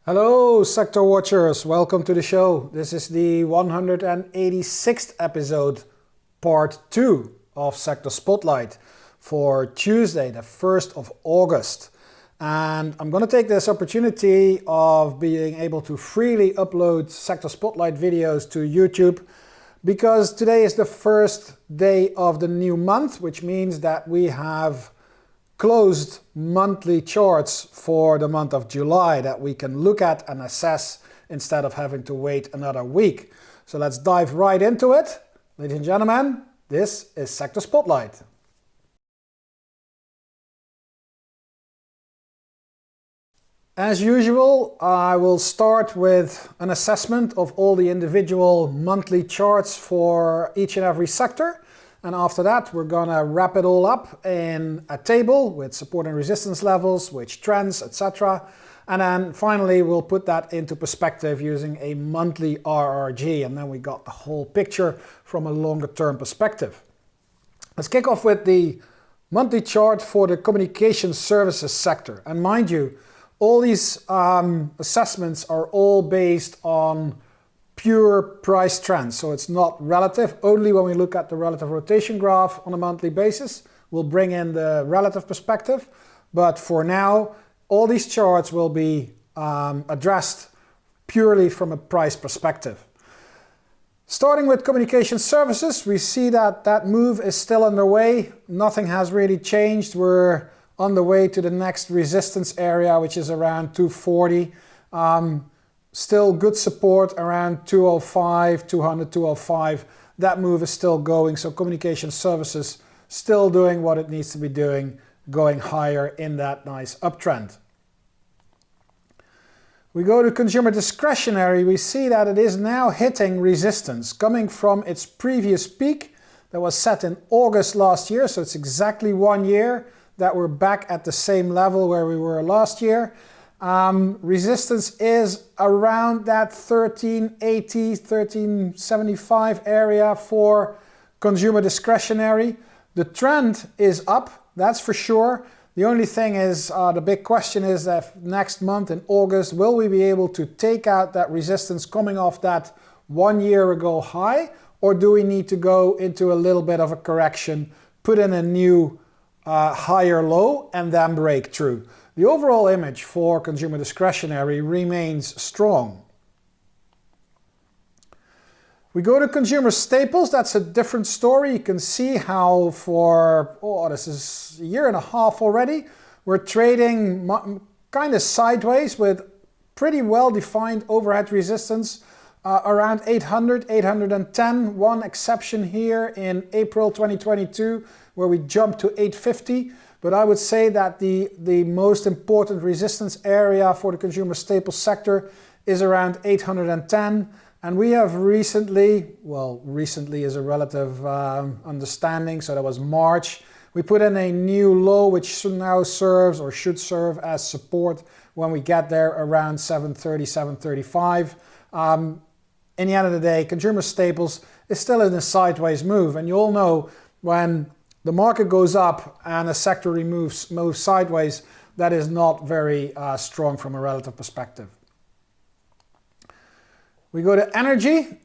Hello sector watchers, welcome to the show. This is the 186th episode, part 2 of Sector Spotlight for Tuesday, the 1st of August. And I'm going to take this opportunity of being able to freely upload Sector Spotlight videos to YouTube because today is the first day of the new month, which means that we have closed monthly charts for the month of July that we can look at and assess instead of having to wait another week. So let's dive right into it. Ladies and gentlemen, this is Sector Spotlight. As usual, I will start with an assessment of all the individual monthly charts for each and every sector. And after that, we're going to wrap it all up in a table with support and resistance levels, which trends, etc. And then finally, we'll put that into perspective using a monthly RRG. And then we got the whole picture from a longer term perspective. Let's kick off with the monthly chart for the communication services sector. And mind you, all these assessments are all based on pure price trends, so it's not relative. Only when we look at the relative rotation graph on a monthly basis, we'll bring in the relative perspective. But for now, all these charts will be addressed purely from a price perspective. Starting with communication services, we see that that move is still underway. Nothing has really changed. We're on the way to the next resistance area, which is around 240. Still good support around 205, 200, 205. That move is still going, so communication services still doing what it needs to be doing, going higher in that nice uptrend. We go to consumer discretionary, we see that it is now hitting resistance, coming from its previous peak that was set in August last year, so it's exactly 1 year that we're back at the same level where we were last year. Resistance is around that 1380, 1375 area for consumer discretionary. The trend is up, that's for sure. The only thing is, the big question is that next month in August, will we be able to take out that resistance coming off that 1 year ago high? Or do we need to go into a little bit of a correction, put in a new higher low and then break through? The overall image for consumer discretionary remains strong. We go to consumer staples, that's a different story. You can see how for, this is a year and a half already, we're trading kind of sideways with pretty well-defined overhead resistance around 800, 810. One exception here in April 2022 where we jumped to 850. But I would say that the most important resistance area for the consumer staples sector is around 810. And we have recently, well, recently is a relative understanding, so that was March. We put in a new low which now serves or should serve as support when we get there around 730, 735. In the end of the day, consumer staples is still in a sideways move. And you all know when the market goes up and a sector moves sideways, that is not very strong from a relative perspective. We go to energy.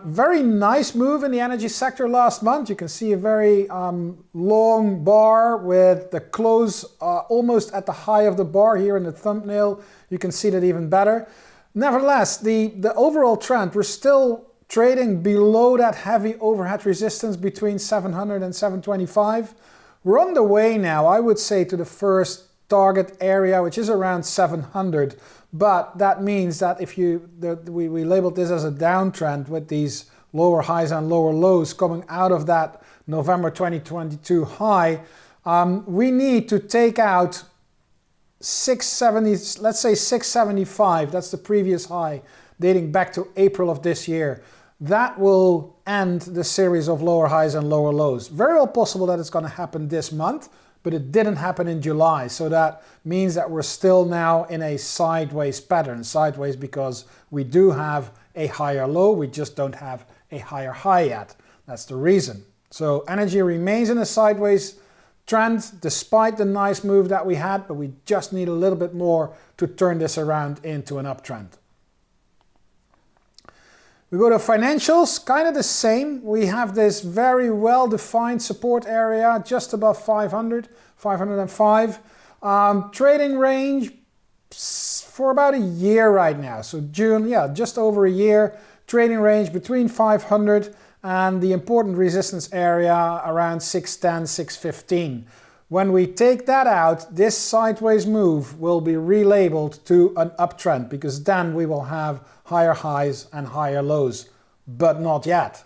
Very nice move in the energy sector last month. You can see a very long bar with the close almost at the high of the bar here in the thumbnail. You can see that even better. Nevertheless, the overall trend, we're still trading below that heavy overhead resistance between 700 and 725. We're on the way now, I would say, to the first target area, which is around 700. But that means that if we labeled this as a downtrend with these lower highs and lower lows coming out of that November 2022 high, we need to take out 670, let's say 675, that's the previous high, dating back to April of this year. That will end the series of lower highs and lower lows. Very well possible that it's going to happen this month, but it didn't happen in July. So that means that we're still now in a sideways pattern. Sideways because we do have a higher low, we just don't have a higher high yet. That's the reason. So energy remains in a sideways trend despite the nice move that we had, but we just need a little bit more to turn this around into an uptrend. We go to financials, kind of the same. We have this very well-defined support area just above 500, 505. Trading range for about a year right now. So June, yeah, just over a year. Trading range between 500 and the important resistance area around 610, 615. When we take that out, this sideways move will be relabeled to an uptrend because then we will have higher highs and higher lows, but not yet.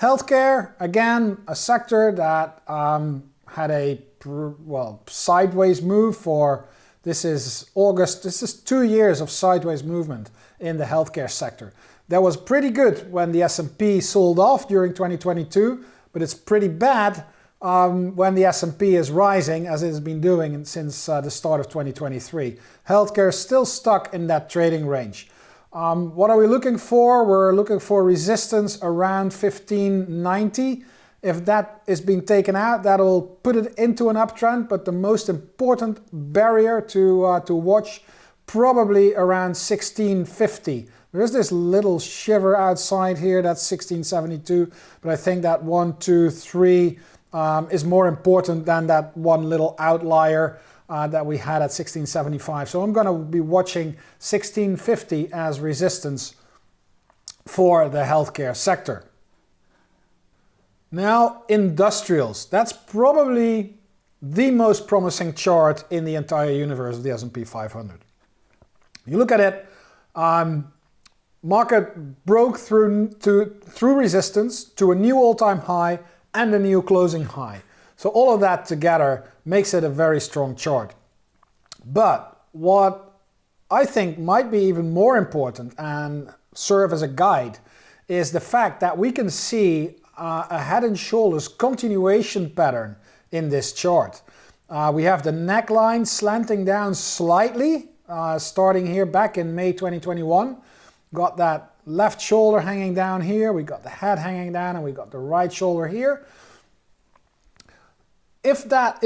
Healthcare, again, a sector that had a sideways move for, this is August, this is 2 years of sideways movement in the healthcare sector. That was pretty good when the S&P sold off during 2022, but it's pretty bad when the S&P is rising, as it has been doing since the start of 2023. Healthcare is still stuck in that trading range. What are we looking for? We're looking for resistance around 1590. If that is being taken out, that'll put it into an uptrend, but the most important barrier to watch, probably around 1650. There's this little shiver outside here, that's 1672, but I think that 1, 2, 3 is more important than that one little outlier that we had at 1675. So I'm going to be watching 1650 as resistance for the healthcare sector. Now, industrials. That's probably the most promising chart in the entire universe of the S&P 500. You look at it, market broke through resistance to a new all-time high and a new closing high. So all of that together makes it a very strong chart. But what I think might be even more important and serve as a guide is the fact that we can see a head and shoulders continuation pattern in this chart. We have the neckline slanting down slightly, starting here back in May 2021. Got that left shoulder hanging down here, we got the head hanging down, and we got the right shoulder here. If that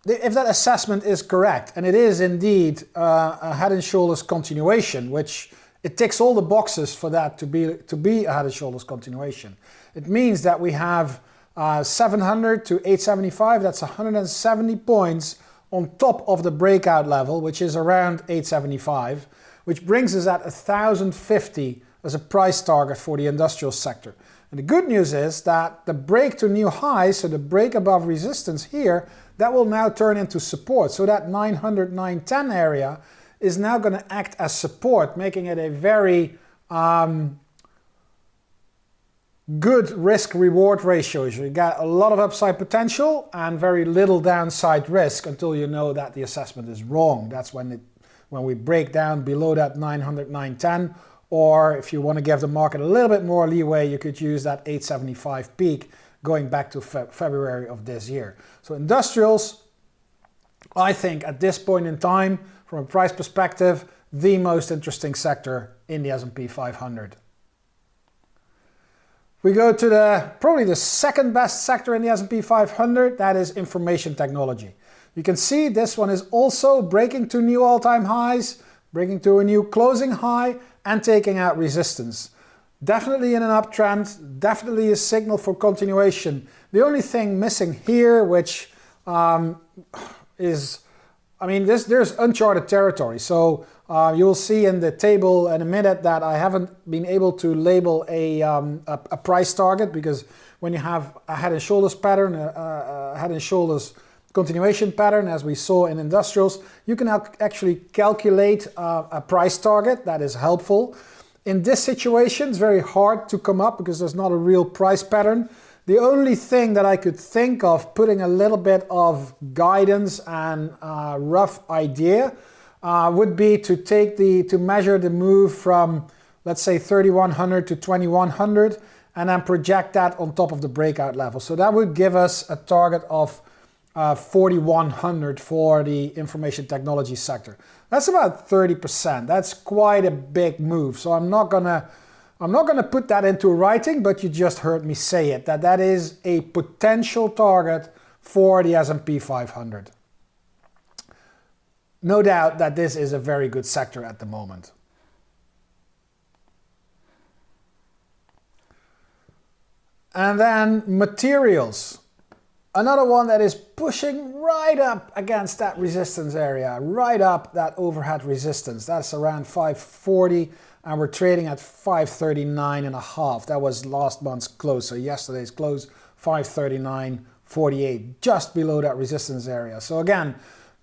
assessment is correct, and it is indeed a head and shoulders continuation, which it ticks all the boxes for that to be a head and shoulders continuation. It means that we have 700 to 875, that's 170 points on top of the breakout level, which is around 875, which brings us at 1050 as a price target for the industrial sector. And the good news is that the break to new highs, so the break above resistance here, that will now turn into support. So that 900, 910 area is now going to act as support, making it a very good risk-reward ratio. You got a lot of upside potential and very little downside risk until you know that the assessment is wrong. That's when we break down below that 900, 910, or if you want to give the market a little bit more leeway, you could use that 875 peak going back to February of this year. So industrials, I think at this point in time, from a price perspective, the most interesting sector in the S&P 500. We go to probably the second best sector in the S&P 500, that is information technology. You can see this one is also breaking to new all-time highs, breaking to a new closing high, and taking out resistance. Definitely in an uptrend, definitely a signal for continuation. The only thing missing here, which is, I mean, there's uncharted territory. So you will see in the table in a minute that I haven't been able to label a price target, because when you have a head and shoulders pattern, a head and shoulders continuation pattern, as we saw in industrials, you can actually calculate a price target. That is helpful. In this situation, it's very hard to come up because there's not a real price pattern. The only thing that I could think of putting a little bit of guidance and rough idea would be to measure the move from, let's say, 3100 to 2100, and then project that on top of the breakout level. So that would give us a target of 4100 for the information technology sector. That's about 30%. That's quite a big move. So I'm not gonna I'm not going to put that into writing, but you just heard me say it, that that is a potential target for the S&P 500. No doubt that this is a very good sector at the moment. And then materials. Another one that is pushing right up against that resistance area, right up that overhead resistance. That's around 540, and we're trading at 539.5. That was last month's close, so yesterday's close, 539.48, just below that resistance area. So again,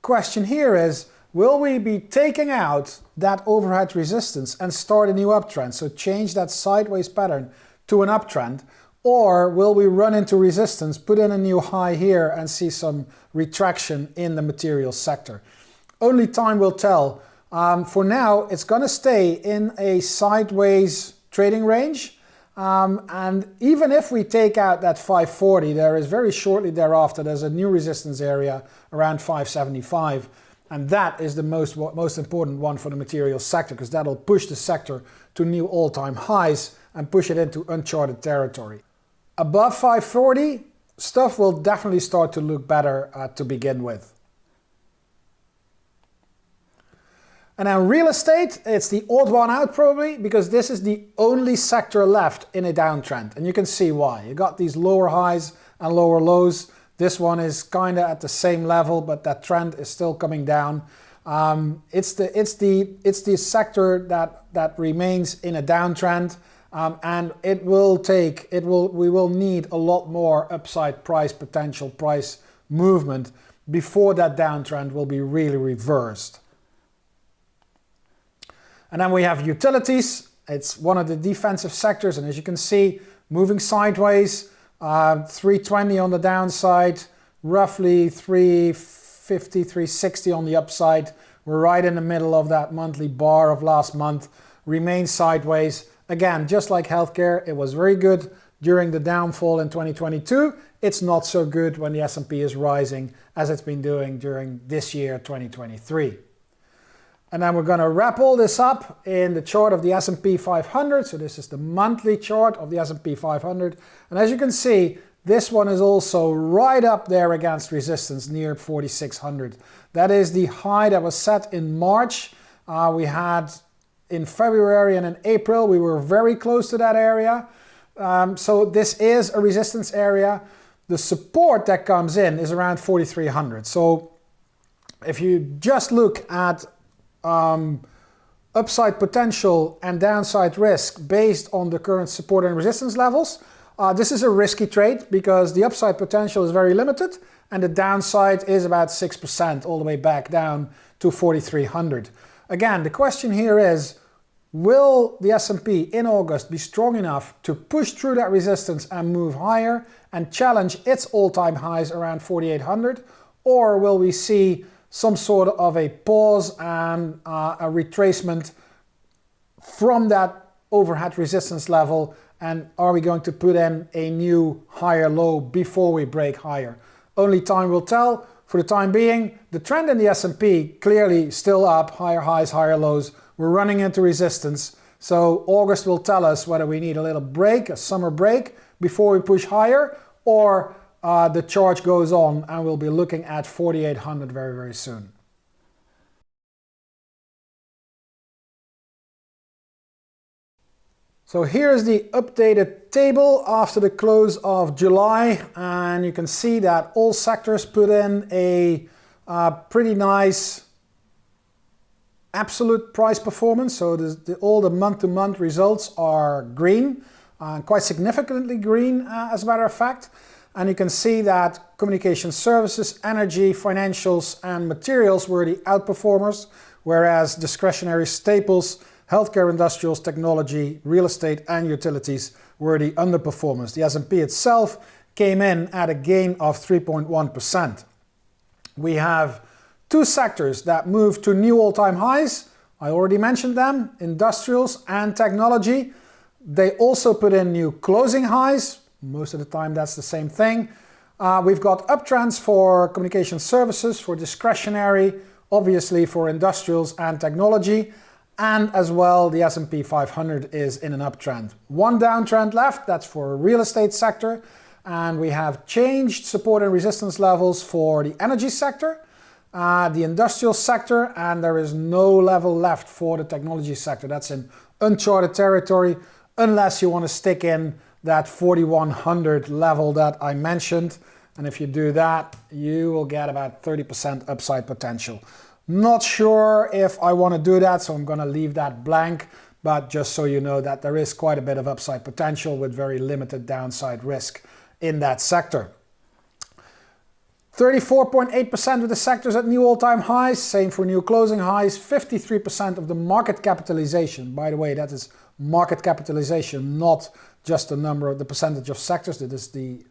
question here is, will we be taking out that overhead resistance and start a new uptrend? So change that sideways pattern to an uptrend. Or will we run into resistance, put in a new high here and see some retraction in the materials sector? Only time will tell. For now, it's going to stay in a sideways trading range. And even if we take out that 540, there is very shortly thereafter, there's a new resistance area around 575. And that is the most important one for the materials sector, because that'll push the sector to new all-time highs and push it into uncharted territory. Above 540, stuff will definitely start to look better to begin with. And then real estate, it's the odd one out probably, because this is the only sector left in a downtrend. And you can see why. You got these lower highs and lower lows. This one is kind of at the same level, but that trend is still coming down. It's the sector that remains in a downtrend. And we will need a lot more upside price potential, price movement before that downtrend will be really reversed. And then we have utilities. It's one of the defensive sectors, and as you can see, moving sideways, 320 on the downside, roughly 350, 360 on the upside. We're right in the middle of that monthly bar of last month, remain sideways. Again, just like healthcare, it was very good during the downfall in 2022. It's not so good when the S&P is rising as it's been doing during this year, 2023. And then we're going to wrap all this up in the chart of the S&P 500. So this is the monthly chart of the S&P 500. And as you can see, this one is also right up there against resistance near 4,600. That is the high that was set in March. We had in February and in April, we were very close to that area. So this is a resistance area. The support that comes in is around 4,300. So if you just look at upside potential and downside risk based on the current support and resistance levels, this is a risky trade because the upside potential is very limited and the downside is about 6% all the way back down to 4,300. Again, the question here is, will the S&P in August be strong enough to push through that resistance and move higher and challenge its all-time highs around 4,800? Or will we see some sort of a pause and a retracement from that overhead resistance level? And are we going to put in a new higher low before we break higher? Only time will tell. For the time being, the trend in the S&P clearly still up, higher highs, higher lows. We're running into resistance. So August will tell us whether we need a little break, a summer break, before we push higher, or the charge goes on and we'll be looking at 4,800 very, very soon. So here's the updated table after the close of July, and you can see that all sectors put in a pretty nice absolute price performance. So all the month-to-month results are green, quite significantly green as a matter of fact. And you can see that communication services, energy, financials, and materials were the outperformers, whereas discretionary staples, healthcare, industrials, technology, real estate, and utilities were the underperformers. The S&P itself came in at a gain of 3.1%. We have two sectors that moved to new all-time highs. I already mentioned them, industrials and technology. They also put in new closing highs. Most of the time that's the same thing. We've got uptrends for communication services, for discretionary, obviously for industrials and technology. And as well, the S&P 500 is in an uptrend. One downtrend left, that's for real estate sector. And we have changed support and resistance levels for the energy sector, the industrial sector, and there is no level left for the technology sector. That's in uncharted territory, unless you want to stick in that 4100 level that I mentioned. And if you do that, you will get about 30% upside potential. Not sure if I want to do that, so I'm going to leave that blank. But just so you know that there is quite a bit of upside potential with very limited downside risk in that sector. 34.8% of the sectors at new all-time highs, same for new closing highs. 53% of the market capitalization, by the way, that is market capitalization, not just the number of the percentage of sectors. That is the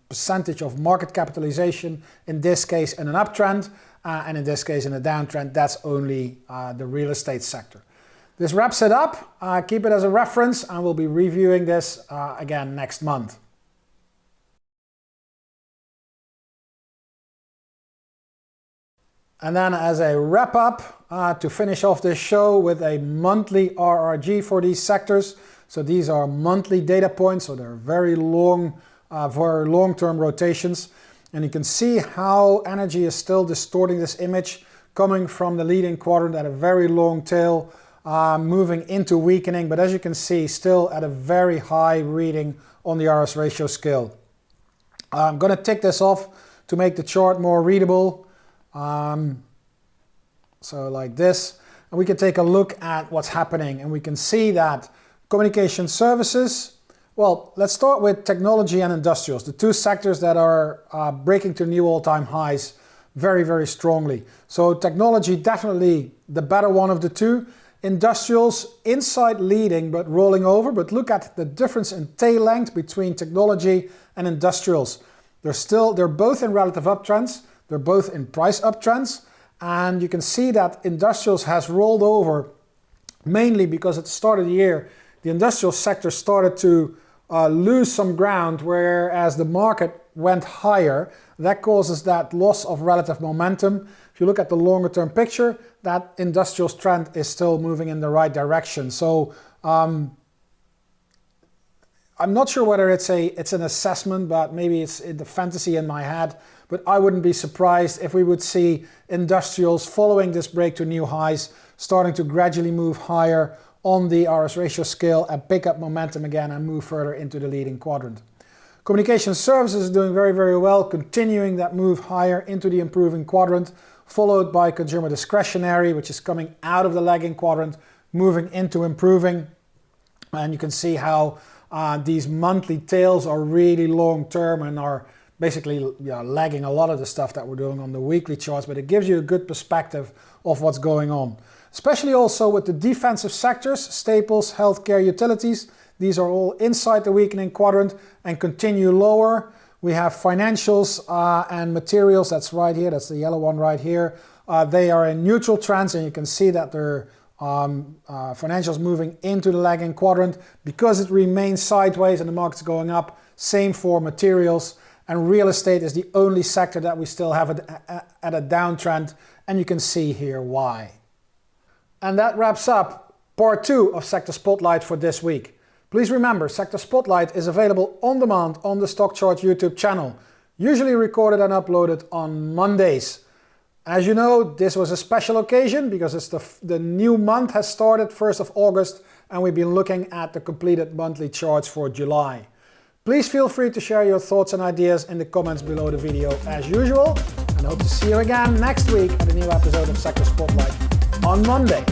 percentage of market capitalization, in this case in an uptrend, and in this case in a downtrend. That's only the real estate sector. This wraps it up. Keep it as a reference, and we'll be reviewing this again next month. And then as a wrap up, to finish off this show with a monthly RRG for these sectors. So these are monthly data points, so they're very long-term rotations. And you can see how energy is still distorting this image, coming from the leading quadrant at a very long tail, moving into weakening. But as you can see, still at a very high reading on the RS ratio scale. I'm going to tick this off to make the chart more readable. So like this, and we can take a look at what's happening, and we can see that communication services, well, let's start with technology and industrials, the two sectors that are breaking to new all-time highs very, very strongly. So technology definitely the better one of the two. Industrials inside leading but rolling over, but look at the difference in tail length between technology and industrials. They're both in relative uptrends. They're both in price uptrends, and you can see that industrials has rolled over mainly because at the start of the year, the industrial sector started to lose some ground, whereas the market went higher. That causes that loss of relative momentum. If you look at the longer term picture, that industrials trend is still moving in the right direction. So I'm not sure whether it's an assessment, but maybe it's the fantasy in my head. But I wouldn't be surprised if we would see industrials following this break to new highs, starting to gradually move higher on the RS ratio scale and pick up momentum again and move further into the leading quadrant. Communication services is doing very, very well, continuing that move higher into the improving quadrant, followed by consumer discretionary, which is coming out of the lagging quadrant, moving into improving. And you can see how these monthly tails are really long term and are basically lagging a lot of the stuff that we're doing on the weekly charts, but it gives you a good perspective of what's going on. Especially also with the defensive sectors, staples, healthcare, utilities. These are all inside the weakening quadrant and continue lower. We have financials and materials, that's right here, that's the yellow one right here. They are in neutral trends, and you can see that they're financials moving into the lagging quadrant because it remains sideways and the market's going up. Same for materials. And real estate is the only sector that we still have at a downtrend, and you can see here why. And that wraps up part 2 of Sector Spotlight for this week. Please remember, Sector Spotlight is available on demand on the Stock Charts YouTube channel, usually recorded and uploaded on Mondays. As you know, this was a special occasion because it's the new month has started, 1st of August, and we've been looking at the completed monthly charts for July. Please feel free to share your thoughts and ideas in the comments below the video as usual, and hope to see you again next week at a new episode of Sector Spotlight on Monday.